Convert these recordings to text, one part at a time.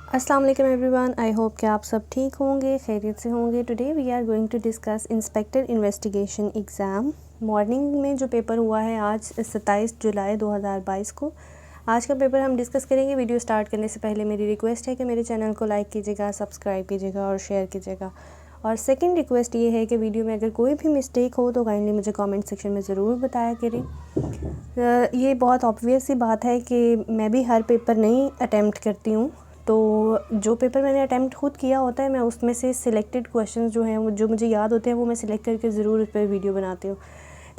अस्सलाम वालेकुम everyone, I hope कि आप सब ठीक होंगे, खैरियत से होंगे। Today we are going to discuss inspector investigation exam. Morning में जो पेपर हुआ है आज 27 जुलाई 2022 को, आज का पेपर हम डिस्कस करेंगे। वीडियो स्टार्ट करने से पहले मेरी रिक्वेस्ट है कि मेरे चैनल को लाइक कीजिएगा, सब्सक्राइब कीजिएगा और शेयर कीजिएगा। और सेकंड रिक्वेस्ट ये है कि वीडियो में अगर कोई भी मिस्टेक हो तो काइंडली मुझे कमेंट सेक्शन में ज़रूर बताया करें। ये बहुत ऑब्वियस सी बात है कि मैं भी हर पेपर नहीं अटैम्प्ट करती हूँ, तो जो पेपर मैंने अटैम्प्ट खुद किया होता है मैं उसमें से सिलेक्टेड क्वेश्चंस जो हैं जो मुझे याद होते हैं वो मैं सिलेक्ट करके ज़रूर उस पर वीडियो बनाती हूँ।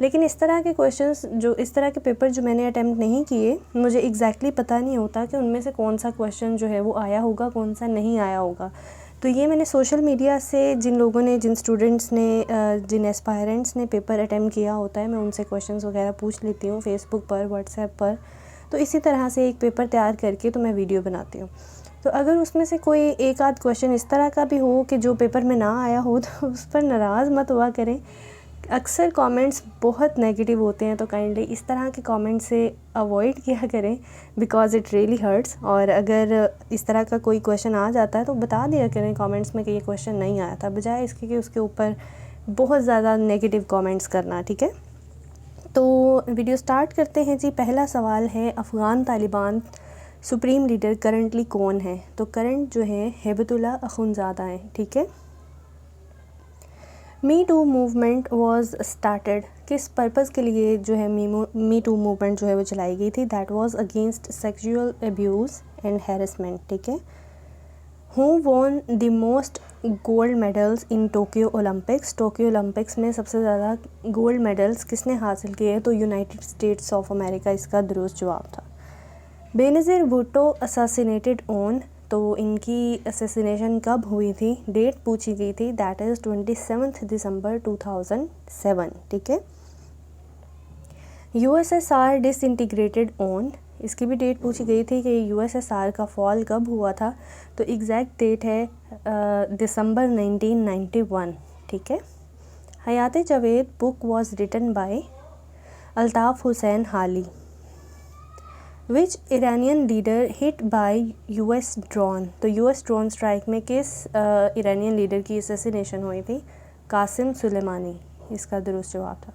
लेकिन इस तरह के क्वेश्चंस इस तरह के पेपर जो मैंने अटैम्प्ट नहीं किए, मुझे एग्जैक्टली पता नहीं होता कि उनमें से कौन सा क्वेश्चन जो है वो आया होगा, कौन सा नहीं आया होगा। तो ये मैंने सोशल मीडिया से जिन स्टूडेंट्स ने जिन एस्पायरेंट्स ने पेपर अटैम्प्ट किया होता है, मैं उनसे क्वेश्चंस वगैरह पूछ लेती हूँ फेसबुक पर, व्हाट्सएप पर। तो इसी तरह से एक पेपर तैयार करके तो मैं वीडियो बनाती हूँ। तो अगर उसमें से कोई एक आध क्वेश्चन इस तरह का भी हो कि जो पेपर में ना आया हो तो उस पर नाराज़ मत हुआ करें। अक्सर कमेंट्स बहुत नेगेटिव होते हैं, तो काइंडली इस तरह के कमेंट से अवॉइड किया करें, बिकॉज़ इट रियली हर्ट्स। और अगर इस तरह का कोई क्वेश्चन आ जाता है तो बता दिया करें कमेंट्स में कि ये क्वेश्चन नहीं आया था, बजाय इसके कि उसके ऊपर बहुत ज़्यादा नेगेटिव कमेंट्स करना। ठीक है, तो वीडियो स्टार्ट करते हैं जी। पहला सवाल है, Afghan Taliban supreme leader currently कौन है? तो करंट जो है हेबतुल्ला अखुंज़ादा हैं। ठीक है। Me too movement was started, किस पर्पज़ के लिए जो है मी टू मूवमेंट जो है वो चलाई गई थी? That was against sexual abuse and harassment. ठीक है। Who won the most gold medals in Tokyo Olympics? Tokyo Olympics में सबसे ज़्यादा गोल्ड मेडल्स किसने हासिल किए? तो यूनाइटेड स्टेट्स ऑफ अमेरिका इसका दुरुस्त जवाब था। बेनज़ीर भुट्टो असैसिनेटेड ऑन, तो इनकी असैसिनेशन कब हुई थी? डेट पूछी गई थी, दैट इज़ 27 दिसंबर 2007। ठीक है। यूएसएसआर डिसइंटीग्रेटेड ऑन, इसकी भी डेट पूछी गई थी कि यूएसएसआर का फॉल कब हुआ था? तो एग्जैक्ट डेट है दिसंबर 1991। ठीक है। Hayat Javed book was written by Altaf Hussain Hali. Which Iranian leader hit by US drone, तो यूएस ड्रोन स्ट्राइक में किस इरानियन लीडर की असैसिनेशन हुई थी? कासिम सुलेमानी इसका दुरुस्त जवाब था।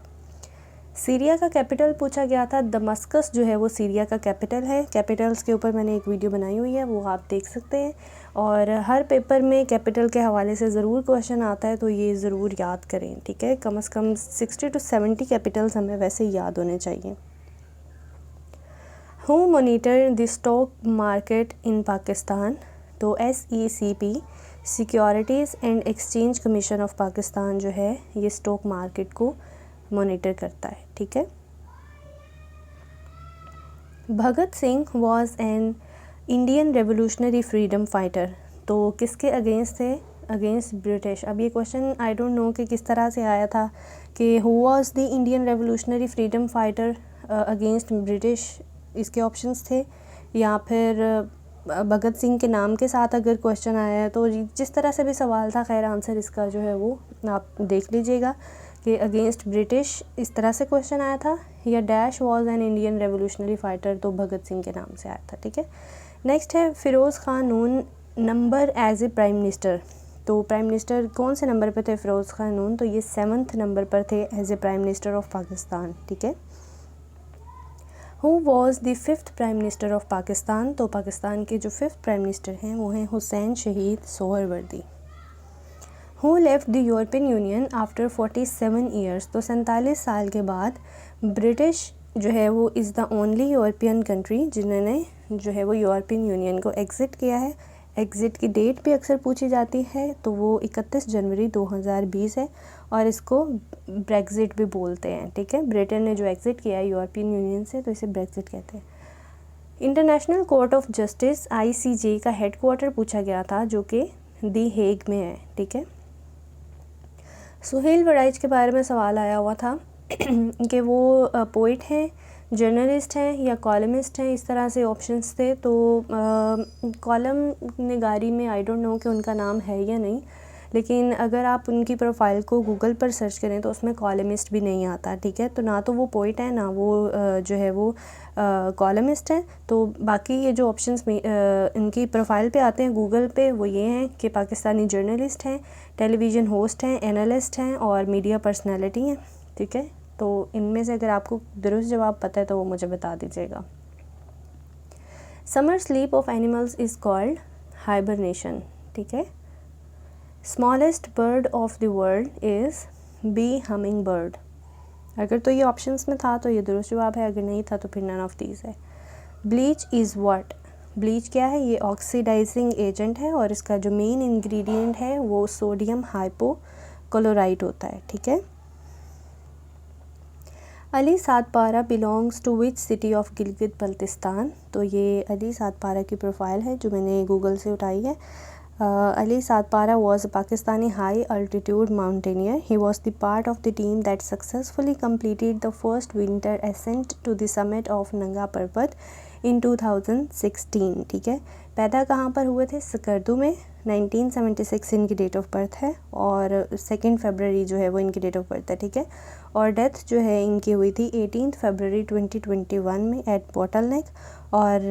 सीरिया का कैपिटल पूछा गया था। दमस्कस जो है वो सीरिया का कैपिटल है। कैपिटल्स के ऊपर मैंने एक वीडियो बनाई हुई है, वो आप देख सकते हैं। और हर पेपर में कैपिटल के हवाले से ज़रूर क्वेश्चन आता है, तो ये ज़रूर याद करें। ठीक है, कम से कम 60 to 70 कैपिटल्स हमें वैसे याद होने चाहिए। Who monitor the stock market in Pakistan? तो SECP securities and exchange commission of Pakistan जो है ये स्टॉक मार्केट को मॉनिटर करता है। ठीक है। Bhagat Singh was an Indian revolutionary freedom fighter, तो किसके अगेंस्ट थे? Against British. अब ये क्वेश्चन आई डोंट नो कि किस तरह से आया था कि who was the Indian revolutionary freedom fighter against British, इसके ऑप्शंस थे, या फिर भगत सिंह के नाम के साथ अगर क्वेश्चन आया है, तो जिस तरह से भी सवाल था, खैर आंसर इसका जो है वो आप देख लीजिएगा कि अगेंस्ट ब्रिटिश इस तरह से क्वेश्चन आया था, या dash was an Indian revolutionary fighter, तो भगत सिंह के नाम से आया था। ठीक है। नेक्स्ट है, Firoz Khan Noon number as a prime minister, तो प्राइम मिनिस्टर कौन से नंबर पर थे फ़िरोज़ ख़ान नून? तो ये 7th नंबर पर थे as a prime minister of Pakistan. ठीक है। Who was the 5th prime minister of Pakistan? तो पाकिस्तान के जो 5th प्राइम मिनिस्टर हैं वो हैं Huseyn Shaheed Suhrawardy. Who left the European Union after 47 years? तो 47 साल के बाद ब्रिटिश जो है वो is the only European country जिन्होंने जो है वो यूरोपियन यूनियन को एग्ज़िट किया है। एग्ज़िट की डेट भी अक्सर पूछी जाती है, तो वो 31 जनवरी 2020 है, और इसको ब्रेक्ज़िट भी बोलते हैं। ठीक है, ब्रिटेन ने जो एग्ज़िट किया है यूरोपियन यूनियन से, तो इसे ब्रेक्ज़िट कहते हैं। International court of justice ICJ का हेडक्वार्टर पूछा गया था, जो कि दी हेग में है। ठीक है। सुहेल वड़ाइच के बारे में सवाल आया हुआ था कि वो पोइट हैं, जर्नलिस्ट हैं या कॉलमिस्ट हैं, इस तरह से ऑप्शंस थे। तो कॉलम निगारी में आई डोंट नो कि उनका नाम है या नहीं, लेकिन अगर आप उनकी प्रोफाइल को गूगल पर सर्च करें तो उसमें कॉलमिस्ट भी नहीं आता, ठीक है। तो ना तो वो पोइट है, ना वो जो है वो कॉलमिस्ट है। तो बाकी ये जो ऑप्शंस में इनकी प्रोफाइल पे आते हैं गूगल पे वो ये हैं कि पाकिस्तानी जर्नलिस्ट हैं, टेलीविज़न होस्ट हैं, एनालिस्ट हैं और मीडिया पर्सनैलिटी हैं, ठीक है। तो इनमें से अगर आपको दुरुस्त जवाब पता है तो वो मुझे बता दीजिएगा। Summer sleep of animals is called hibernation, ठीक है। Smallest bird of the world is bee hummingbird. अगर तो ये ऑप्शंस में था तो ये दुरुस्त जवाब है, अगर नहीं था तो फिर नन ऑफ दीज है। Bleach is what. ब्लीच क्या है? ये ऑक्सीडाइजिंग एजेंट है और इसका जो मेन इंग्रेडिएंट है वो सोडियम हाइपोक्लोराइट होता है, ठीक है। Ali Sadpara belongs to which city of Gilgit Baltistan. तो ये अली सादपारा की प्रोफाइल है जो मैंने गूगल से उठाई है। Ali सादपारा was a Pakistani high altitude mountaineer. He was the part of the team that successfully completed the first winter ascent to the summit of Nanga Parbat in 2016, ठीक है। पैदा कहाँ पर हुए थे? स्कर्दू में। 1976 इनकी डेट ऑफ बर्थ है और 2 फरवरी जो है वो इनकी डेट ऑफ बर्थ है, ठीक है। और डेथ जो है इनकी हुई थी 18 फरवरी 2021 में एट बॉटल नेक। और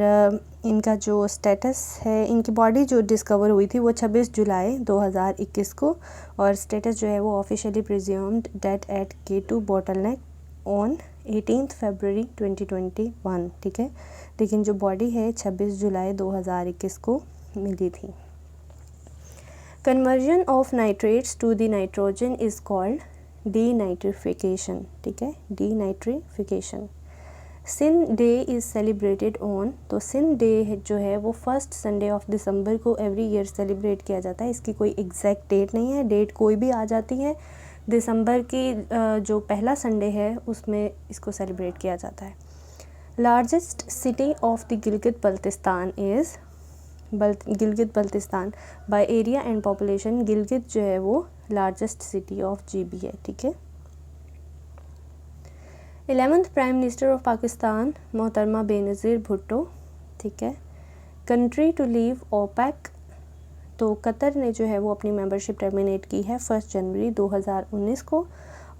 इनका जो स्टेटस है, इनकी बॉडी जो डिस्कवर हुई थी वो 26 जुलाई 2021 को, और स्टेटस जो है वो officially presumed death eight K2 bottle neck on 18 फरवरी 2021, ठीक है। लेकिन जो बॉडी है 26 जुलाई 2021 को मिली थी। Conversion of nitrates to the nitrogen is called denitrification, ठीक है, denitrification. Sin day is celebrated on. तो सिन डे जो है वो फर्स्ट संडे ऑफ दिसंबर को एवरी ईयर सेलिब्रेट किया जाता है। इसकी कोई एग्जैक्ट डेट नहीं है, डेट कोई भी आ जाती है। दिसंबर की जो पहला संडे है उसमें इसको सेलिब्रेट किया जाता है। Largest city of the Gilgit Baltistan is Gilgit Baltistan by area and population. Gilgit जो है वो लार्जेस्ट सिटी ऑफ GB है, ठीक है। 11th prime minister of Pakistan मोहतरमा बेनज़ीर भुट्टो, ठीक है। Country to leave OPEC. तो कतर ने जो है वो अपनी मेंबरशिप टर्मिनेट की है 1 जनवरी 2019 को।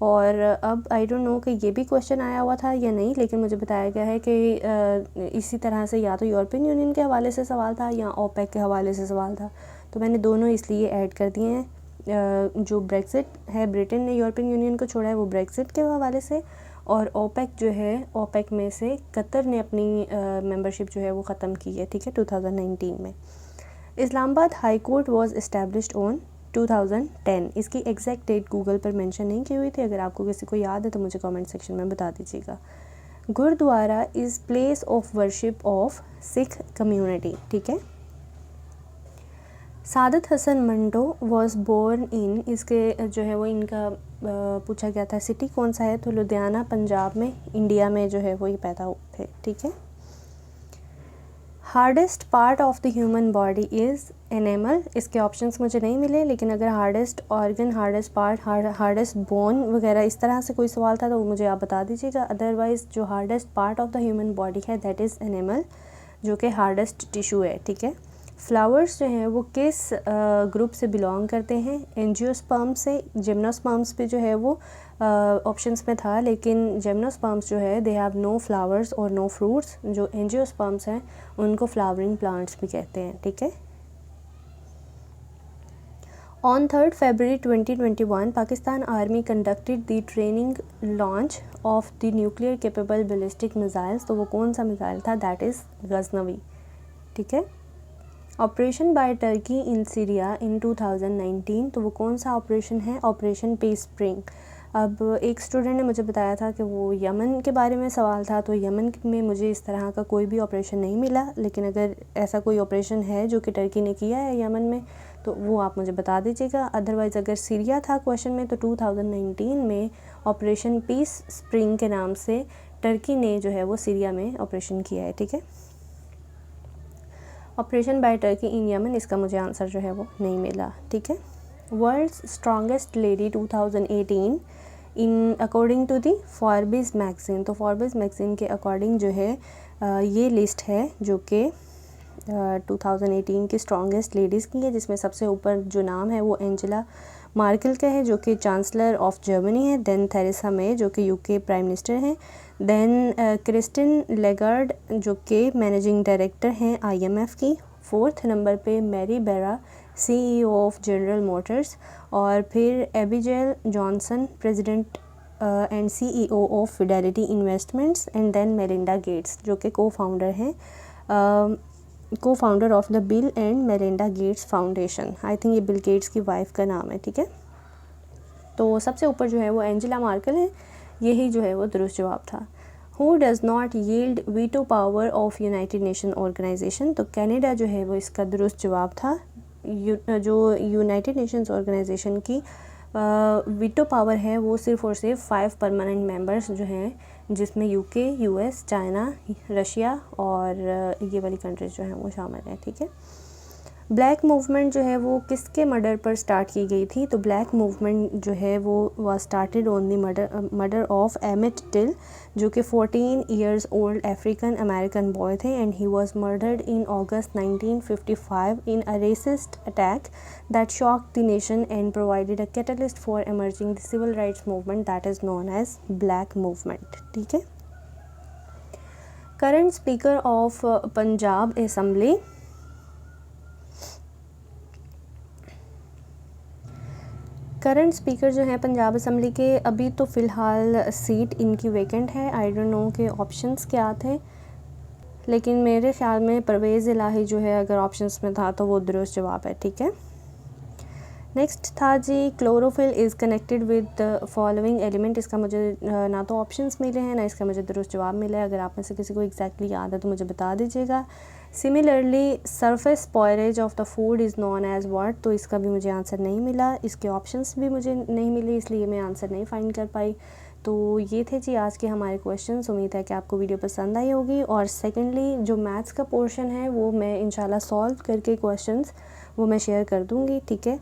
और अब आई डोंट नो कि ये भी क्वेश्चन आया हुआ था या नहीं, लेकिन मुझे बताया गया है कि इसी तरह से या तो यूरोपियन यूनियन के हवाले से सवाल था या ओपेक के हवाले से सवाल था। तो मैंने दोनों इसलिए ऐड कर दिए हैं। जो ब्रेक्सिट है, ब्रिटेन ने यूरोपियन यूनियन को छोड़ा है, वो ब्रेक्सिट के हवाले से, और ओपेक जो है, ओपेक में से कतर ने अपनी मेंबरशिप जो है वो ख़त्म की है, ठीक है, 2019 में। Islamabad high court was established on 2010। इसकी एग्जैक्ट डेट गूगल पर मेंशन नहीं की हुई थी। अगर आपको किसी को याद है तो मुझे कमेंट सेक्शन में बता दीजिएगा। Gurdwara is place of worship of Sikh community, ठीक है। Saadat Hasan Manto was born in. इसके जो है वो इनका पूछा गया था सिटी कौन सा है, तो लुधियाना पंजाब में, इंडिया में जो है वो ये पैदा हुए थे, ठीक है। Hardest part of the human body is animal. इसके ऑप्शंस मुझे नहीं मिले, लेकिन अगर hardest organ, hardest part, hardest bone वगैरह इस तरह से कोई सवाल था तो वो मुझे आप बता दीजिएगा। अदरवाइज़ जो hardest part of the human body है दैट इज़ एनिमल, जो कि हार्डेस्ट टिश्यू है, ठीक है। फ्लावर्स जो हैं वो किस ग्रुप से बिलोंग करते हैं? एंजियोस्पर्म से। जिम्नोस्पर्म्स भी जो है वो ऑप्शंस में था, लेकिन जिम्नोस्पर्म्स जो है दे हैव नो फ्लावर्स और नो फ्रूट्स। जो एंजियोस्पर्म्स हैं उनको फ्लावरिंग प्लांट्स भी कहते हैं, ठीक है। On 3 February 2021 Pakistan army conducted the training launch of the nuclear capable ballistic missiles. तो वो कौन सा मिसाइल था? दैट इज़ गजनवी, ठीक है। Operation by Turkey in Syria in 2019। तो वो कौन सा ऑपरेशन है? Operation peace spring. अब एक स्टूडेंट ने मुझे बताया था कि वो यमन के बारे में सवाल था, तो यमन में मुझे इस तरह का कोई भी ऑपरेशन नहीं मिला, लेकिन अगर ऐसा कोई ऑपरेशन है जो कि टर्की ने किया है यमन में तो वो आप मुझे बता दीजिएगा। अदरवाइज़ अगर सीरिया था क्वेश्चन में तो 2019 में ऑपरेशन पीस स्प्रिंग के नाम से टर्की ने जो है वो सीरिया में ऑपरेशन किया है, ठीक है। Operation by Turkey in Yemen, इसका मुझे आंसर जो है वो नहीं मिला, ठीक है। World's strongest lady 2018 in according to the Forbes magazine. तो फॉर्ब्स मैगज़ीन के अकॉर्डिंग जो है ये लिस्ट है जो कि 2018 की स्ट्रॉन्गेस्ट लेडीज़ की है, जिसमें सबसे ऊपर जो नाम है वो एंजेला मार्केल का है जो कि चांसलर ऑफ जर्मनी है। देन थेरेसा मे जो कि यूके प्राइम मिनिस्टर हैं। देन क्रिस्टिन लेगार्ड जो कि मैनेजिंग डायरेक्टर हैं IMF की। 4th नंबर पे मैरी बेरा CEO ऑफ जनरल मोटर्स। और फिर Abigail Johnson president and CEO of Fidelity Investments. And then Melinda Gates जो कि को-फाउंडर हैं, co-founder of the Bill and Melinda Gates Foundation. I think ये Bill Gates की wife का नाम है, ठीक है। तो सबसे ऊपर जो है वो एंजेला मार्केल है, यही जो है वो दुरुस्त जवाब था। Who does not yield veto power of United Nation Organization, तो कनाडा जो है वो इसका दुरुस्त जवाब था। जो यूनाइटेड नेशंस ऑर्गेनाइजेशन की वीटो पावर है वो सिर्फ़ और सिर्फ 5 परमानेंट मेंबर्स जो हैं, जिसमें UK, US, चाइना, रशिया और ये वाली कंट्रीज़ जो हैं वो शामिल हैं, ठीक है। ब्लैक मूवमेंट जो है वो किसके मर्डर पर स्टार्ट की गई थी, तो ब्लैक मूवमेंट जो है वो was started on the murder of Emmett Till जो कि 14 years old African American boy थे and he was murdered in August 1955 in a racist attack that shocked the nation and provided a catalyst for emerging the civil rights movement that is known as black movement, ठीक है। Current speaker of Punjab assembly, current speaker जो है Punjab assembly के, अभी तो फ़िलहाल seat इनकी vacant है। आई डोंट नो के ऑप्शंस क्या थे, लेकिन मेरे ख़्याल में परवेज़ इलाही जो है अगर ऑप्शंस में था तो वो दुरुस्त जवाब है, ठीक है। नेक्स्ट था जी chlorophyll is connected with following element. इसका मुझे ना तो ऑप्शंस मिले हैं ना इसका मुझे दुरुस्त जवाब मिला है। अगर आप में से किसी को एग्जैक्टली याद है तो मुझे बता दीजिएगा। Similarly surface spoilage of the food is known as what, तो इसका भी मुझे आंसर नहीं मिला, इसके ऑप्शंस भी मुझे नहीं मिले, इसलिए मैं आंसर नहीं फाइंड कर पाई। तो ये थे जी आज के हमारे क्वेश्चंस। उम्मीद है कि आपको वीडियो पसंद आई होगी। और सेकेंडली जो मैथ्स का पोर्शन है वो मैं इंशाल्लाह सॉल्व करके क्वेश्चंस वो मैं शेयर कर दूँगी, ठीक है।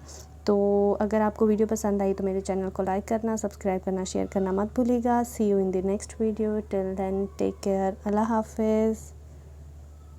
तो अगर आपको वीडियो पसंद आई तो मेरे चैनल को लाइक करना, सब्सक्राइब करना, शेयर करना मत भूलिएगा। See you in the next video. Till then take care, Allah हाफिज़।